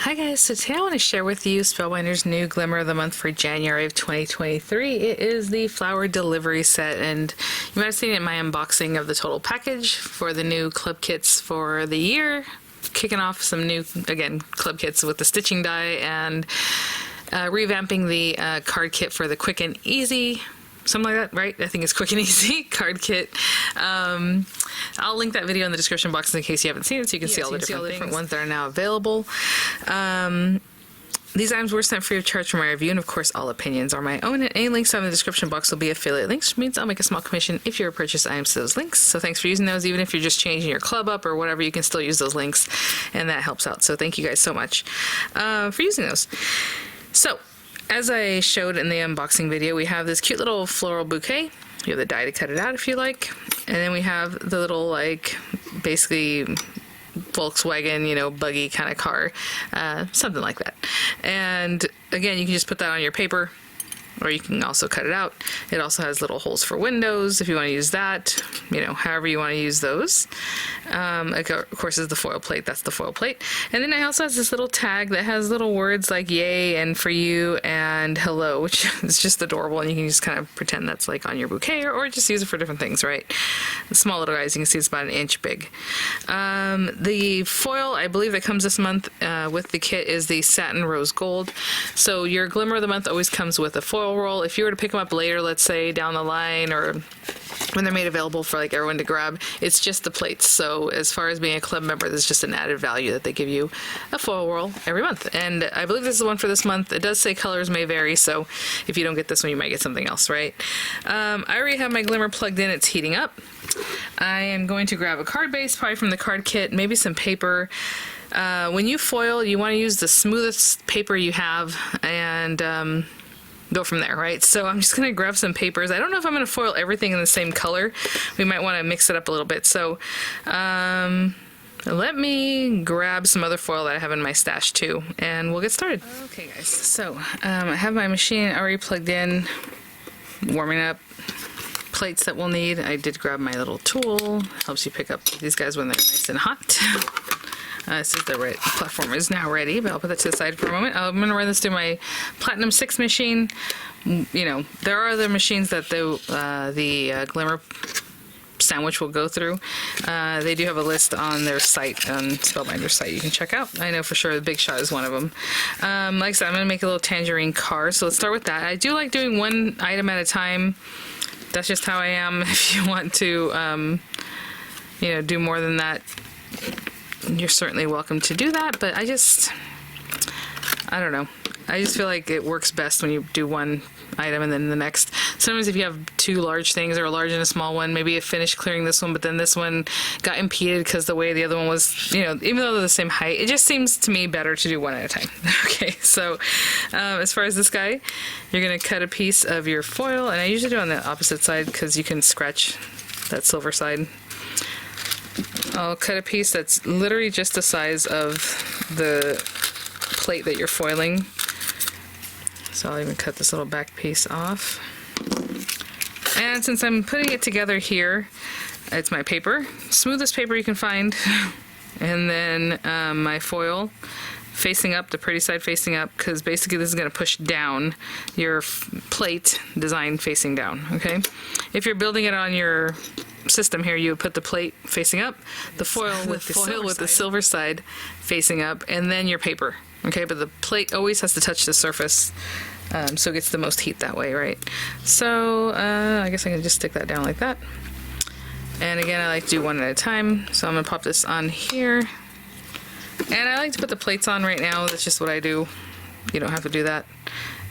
Hi guys, so today I want to share with you Spellbinders' new Glimmer of the Month for January of 2023. It is the flower delivery set, and you might have seen it in my unboxing of the total package for the new club kits for the year. Kicking off some new, again, club kits with the stitching die and revamping the card kit for the quick and easy, something like that, right? I think it's quick and easy card kit. I'll link that video in the description box in case you haven't seen it, so you can see all the different ones that are now available. These items were sent free of charge for my review, and of course all opinions are my own, and any links in the description box will be affiliate links, which means I'll make a small commission if you purchase items to those links. So thanks for using those. Even if you're just changing your club up or whatever, you can still use those links, and that helps out. So thank you guys so much for using those. So as I showed in the unboxing video, we have this cute little floral bouquet. You have the die to cut it out if you like. And then we have the little, like, basically Volkswagen, you know, buggy kind of car, something like that. And again, you can just put that on your paper, or you can also cut it out. It also has little holes for windows if you want to use that, you know, however you want to use those. Of course, is the foil plate. That's the foil plate. And then it also has this little tag that has little words like yay and for you and hello, which is just adorable, and you can just kind of pretend that's like on your bouquet, or just use it for different things, right? The small little guys, you can see it's about 1 inch big. The foil, I believe, that comes this month with the kit is the satin rose gold. So your Glimmer of the Month always comes with a foil roll. If you were to pick them up later, let's say down the line, or when they're made available for like everyone to grab, it's just the plates. So as far as being a club member, there's just an added value that they give you a foil roll every month. And I believe this is the one for this month. It does say colors may vary, so if you don't get this one, you might get something else, right? I already have my Glimmer plugged in. It's heating up. I am going to grab a card base, probably from the card kit, maybe some paper. When you foil, you want to use the smoothest paper you have, and go from there, right? So I'm just going to grab some papers. I don't know if I'm going to foil everything in the same color. We might want to mix it up a little bit. So let me grab some other foil that I have in my stash too, and we'll get started. Okay guys, so I have my machine already plugged in, warming up. Plates that we'll need. I did grab my little tool. Helps you pick up these guys when they're nice and hot. This is the platform is now ready, but I'll put that to the side for a moment. I'm going to run this through my Platinum 6 machine. You know, there are other machines that the Glimmer sandwich will go through. They do have a list on their site, on Spellbinders site, you can check out. I know for sure the Big Shot is one of them. Like I said, I'm going to make a little tangerine car, so let's start with that. I do like doing one item at a time. That's just how I am. If you want to, you know, do more than that, you're certainly welcome to do that, but I don't know. I just feel like it works best when you do one item and then the next. Sometimes if you have two large things, or a large and a small one, maybe you finished clearing this one, but then this one got impeded because the way the other one was, you know, even though they're the same height, it just seems to me better to do one at a time. Okay, so as far as this guy, you're going to cut a piece of your foil, and I usually do it on the opposite side because you can scratch that silver side. I'll cut a piece that's literally just the size of the plate that you're foiling. So I'll even cut this little back piece off. And since I'm putting it together here, it's my paper, smoothest paper you can find, and then my foil facing up, the pretty side facing up, because basically this is going to push down your plate design facing down, okay? If you're building it on your system here, you would put the plate facing up, the foil with the silver side facing up, and then your paper, okay? But the plate always has to touch the surface, so it gets the most heat that way, right? So I guess I can just stick that down like that. And again, I like to do one at a time, so I'm gonna pop this on here. And I like to put the plates on right now. That's just what I do. You don't have to do that.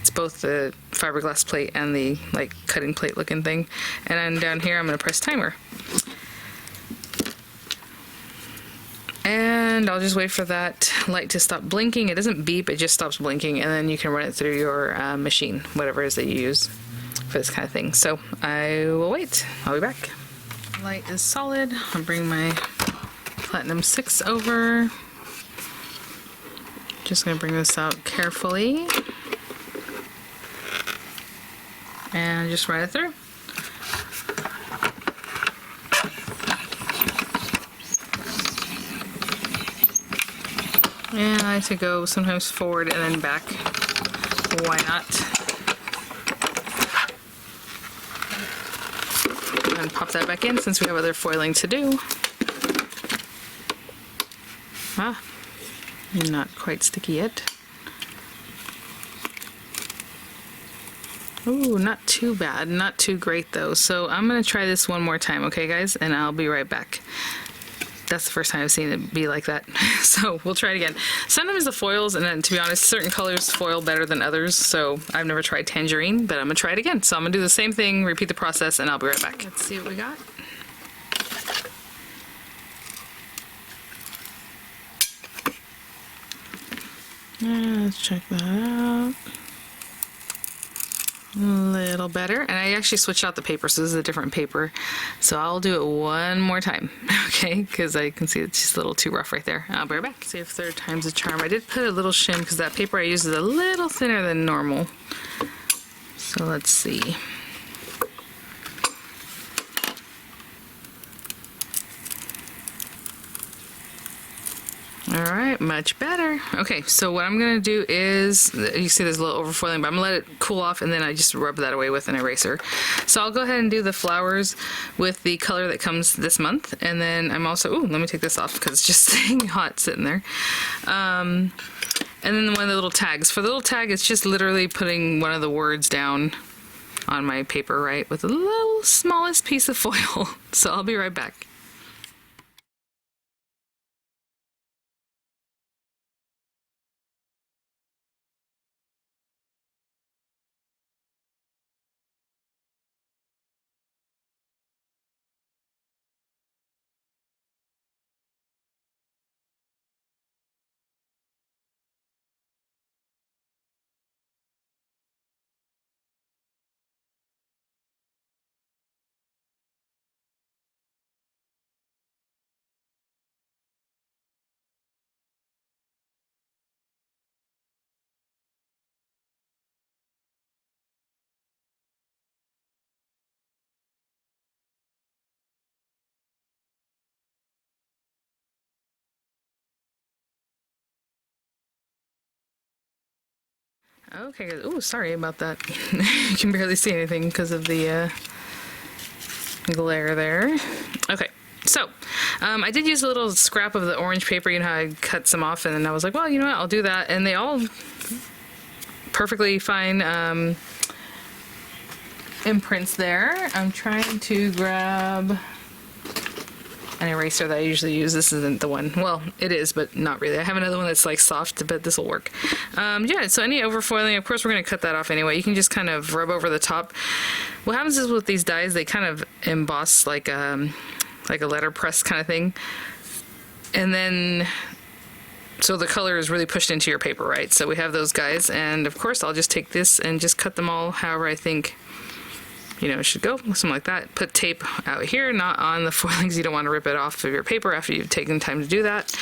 It's both the fiberglass plate and the like cutting plate looking thing. And then down here I'm going to press timer. And I'll just wait for that light to stop blinking. It doesn't beep, it just stops blinking, and then you can run it through your machine, whatever it is that you use for this kind of thing. So I will wait. I'll be back. Light is solid. I'll bring my Platinum 6 over. Just going to bring this out carefully and just run it through. And I like to go sometimes forward and then back. Why not? And pop that back in since we have other foiling to do. Ah, not quite sticky yet. Ooh, not too bad, not too great though. So I'm gonna try this one more time, okay guys? And I'll be right back. That's the first time I've seen it be like that. So we'll try it again. Sometimes the foils, and then to be honest, certain colors foil better than others. So I've never tried tangerine, but I'm gonna try it again. So I'm gonna do the same thing, repeat the process, and I'll be right back. Let's see what we got. Let's check that out. A little better, and I actually switched out the paper, so this is a different paper. So I'll do it one more time, okay? Because I can see it's just a little too rough right there. I'll be right back. See if third time's a charm. I did put a little shim because that paper I use is a little thinner than normal. So let's see. All right, much better. Okay, so what I'm gonna do is, you see there's a little overfoiling, but I'm gonna let it cool off and then I just rub that away with an eraser. So I'll go ahead and do the flowers with the color that comes this month. And then I'm also, ooh, let me take this off because it's just staying hot sitting there. And then one of the little tags. For the little tag, it's just literally putting one of the words down on my paper, right, with the little smallest piece of foil. So I'll be right back. Okay, good. Ooh, sorry about that. You can barely see anything because of the glare there. Okay, so I did use a little scrap of the orange paper. You know how I cut some off, and then I was like, well, you know what, I'll do that. And they all perfectly fine imprints there. I'm trying to grab an eraser that I usually use. This isn't the one. Well, it is, but not really. I have another one that's like soft, but this will work. Yeah, so any overfoiling, of course, we're going to cut that off anyway. You can just kind of rub over the top. What happens is with these dies, they kind of emboss like a letterpress kind of thing. And then, so the color is really pushed into your paper, right? So we have those guys, and of course, I'll just take this and just cut them all however I think, you know, it should go, something like that. Put tape out here, not on the foilings. You don't want to rip it off of your paper after you've taken time to do that.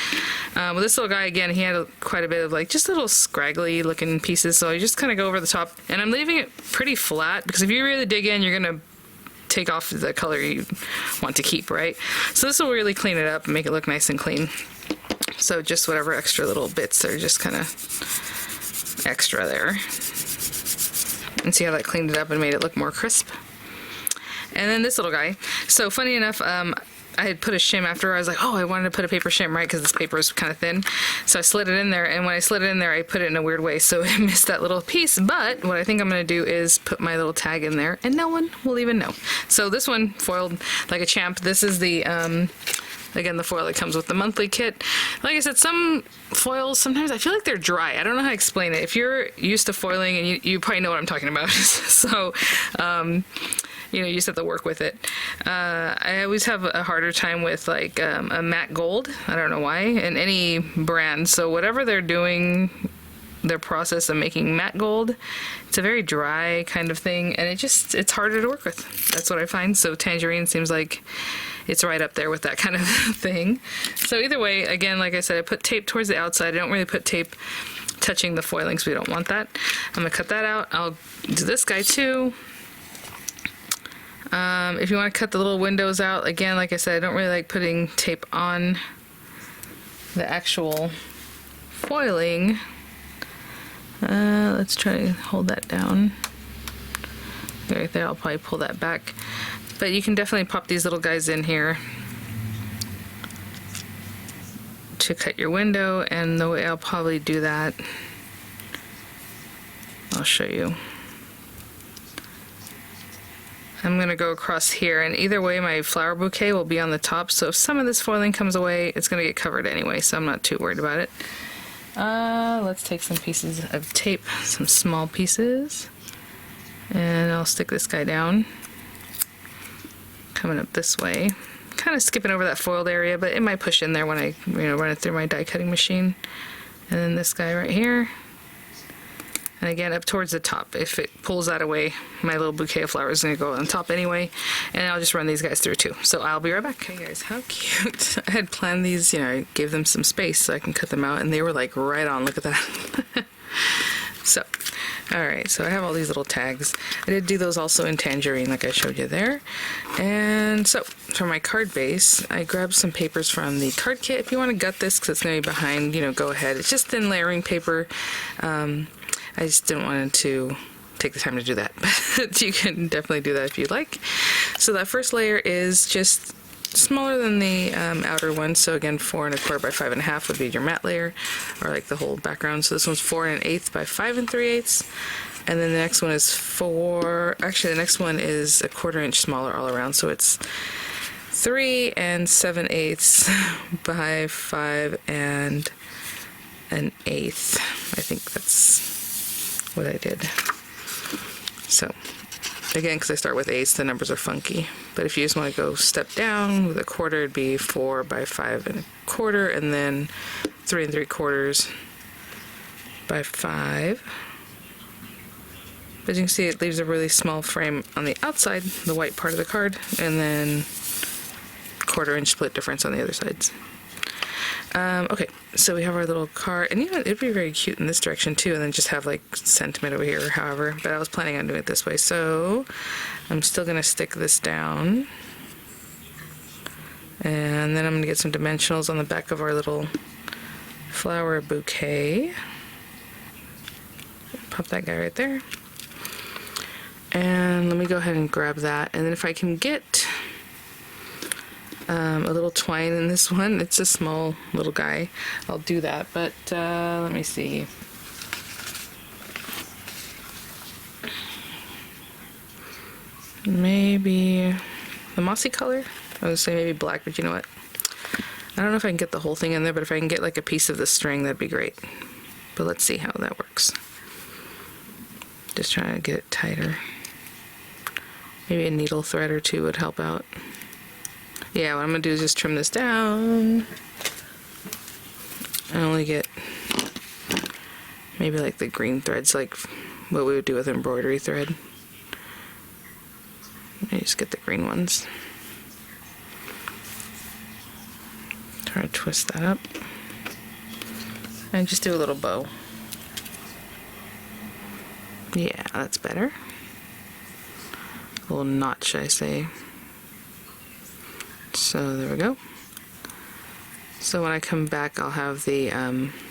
Well, this little guy, again, he had quite a bit of like just little scraggly looking pieces, so I just kind of go over the top, and I'm leaving it pretty flat because if you really dig in, you're going to take off the color you want to keep, right? So this will really clean it up and make it look nice and clean. So just whatever extra little bits are just kind of extra there. And see how that cleaned it up and made it look more crisp. And then this little guy. So funny enough, I had put a shim after. I was like, oh, I wanted to put a paper shim, right? Because this paper is kind of thin. So I slid it in there, and when I slid it in there, I put it in a weird way, so it missed that little piece. But what I think I'm going to do is put my little tag in there, and no one will even know. So this one foiled like a champ. This is the again, the foil that comes with the monthly kit. Like I said, some foils, sometimes I feel like they're dry. I don't know how to explain it. If you're used to foiling, and you probably know what I'm talking about. So, you know, you just have to work with it. I always have a harder time with like a matte gold. I don't know why, in any brand. So whatever they're doing, their process of making matte gold, it's a very dry kind of thing, and it's harder to work with. That's what I find. So tangerine seems like it's right up there with that kind of thing. So either way, again, like I said, I put tape towards the outside. I don't really put tape touching the foiling, so we don't want that. I'm gonna cut that out. I'll do this guy too. If you want to cut the little windows out, again, like I said, I don't really like putting tape on the actual foiling, let's try to hold that down. Right there, I'll probably pull that back. But you can definitely pop these little guys in here to cut your window, and the way I'll probably do that, I'll show you. I'm gonna go across here, and either way my flower bouquet will be on the top, so if some of this foiling comes away, it's gonna get covered anyway, so I'm not too worried about it. Let's take some pieces of tape, some small pieces, and I'll stick this guy down, coming up this way. Kind of skipping over that foiled area, but it might push in there when I run it through my die cutting machine. And then this guy right here. And again, up towards the top. If it pulls that away, my little bouquet of flowers is going to go on top anyway. And I'll just run these guys through too. So I'll be right back. Okay guys, how cute. I had planned these, I gave them some space so I can cut them out, and they were like right on. Look at that. So, alright, so I have all these little tags. I did do those also in tangerine like I showed you there. And so, for my card base, I grabbed some papers from the card kit. If you want to gut this because it's going to be behind, go ahead. It's just thin layering paper. I just didn't want to take the time to do that, but you can definitely do that if you'd like. So that first layer is just smaller than the outer one, so again 4 1/4 by 5 1/2 would be your matte layer, or like the whole background. So this one's 4 1/8 by 5 3/8, and then the next one is the next one is 1/4 inch smaller all around, so it's 3 7/8 by 5 1/8. I think that's what I did. So again, because I start with 8s, the numbers are funky. But if you just want to go step down with 1/4, it'd be 4 by 5 1/4, and then 3 3/4 by 5. As you can see, it leaves a really small frame on the outside, the white part of the card, and then 1/4 inch split difference on the other sides. Okay, so we have our little card, and it'd be very cute in this direction too, and then just have like sentiment over here or however, but I was planning on doing it this way, so I'm still gonna stick this down, and then I'm gonna get some dimensionals on the back of our little flower bouquet. Pop that guy right there, and let me go ahead and grab that, and then if I can get a little twine in this one, it's a small little guy, I'll do that, but let me see. Maybe the mossy color? I was gonna say maybe black, but you know what? I don't know if I can get the whole thing in there, but if I can get like a piece of the string, that'd be great. But let's see how that works. Just trying to get it tighter. Maybe a needle thread or two would help out. Yeah, what I'm gonna do is just trim this down. I only get maybe like the green threads, like what we would do with embroidery thread. I just get the green ones. Try to twist that up. And just do a little bow. Yeah, that's better. A little notch, I say. So there we go. So when I come back, I'll have the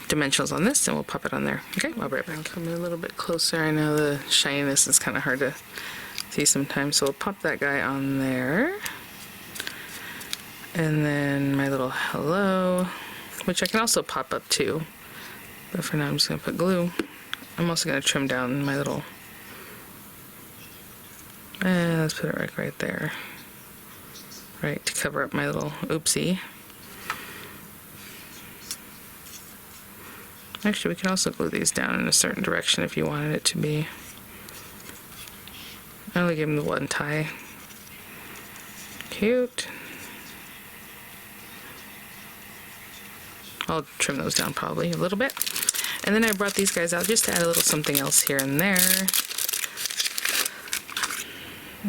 dimensionals on this, and we'll pop it on there. Okay, I'll be right back. I'll come in a little bit closer. I know the shininess is kind of hard to see sometimes, so we'll pop that guy on there. And then my little hello, which I can also pop up too. But for now, I'm just going to put glue. I'm also going to trim down my little... let's put it right there. Right, to cover up my little oopsie. Actually, we can also glue these down in a certain direction if you wanted it to be. I only give them the one tie. Cute. I'll trim those down probably a little bit. And then I brought these guys out just to add a little something else here and there.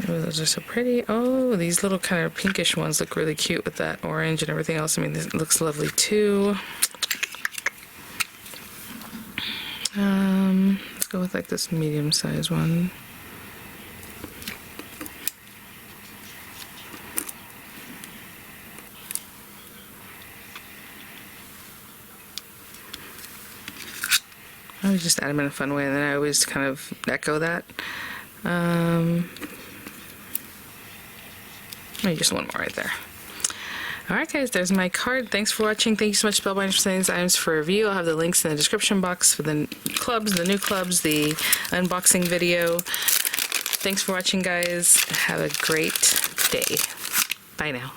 Oh, those are so pretty. Oh, these little kind of pinkish ones look really cute with that orange and everything else. I mean, this looks lovely too. Let's go with like this medium-sized one. I always just add them in a fun way, and then I always kind of echo that. Maybe just one more right there. Alright guys, there's my card. Thanks for watching. Thank you so much, Spellbinders, for sending these items for review. I'll have the links in the description box for the clubs, the new clubs, the unboxing video. Thanks for watching, guys. Have a great day. Bye now.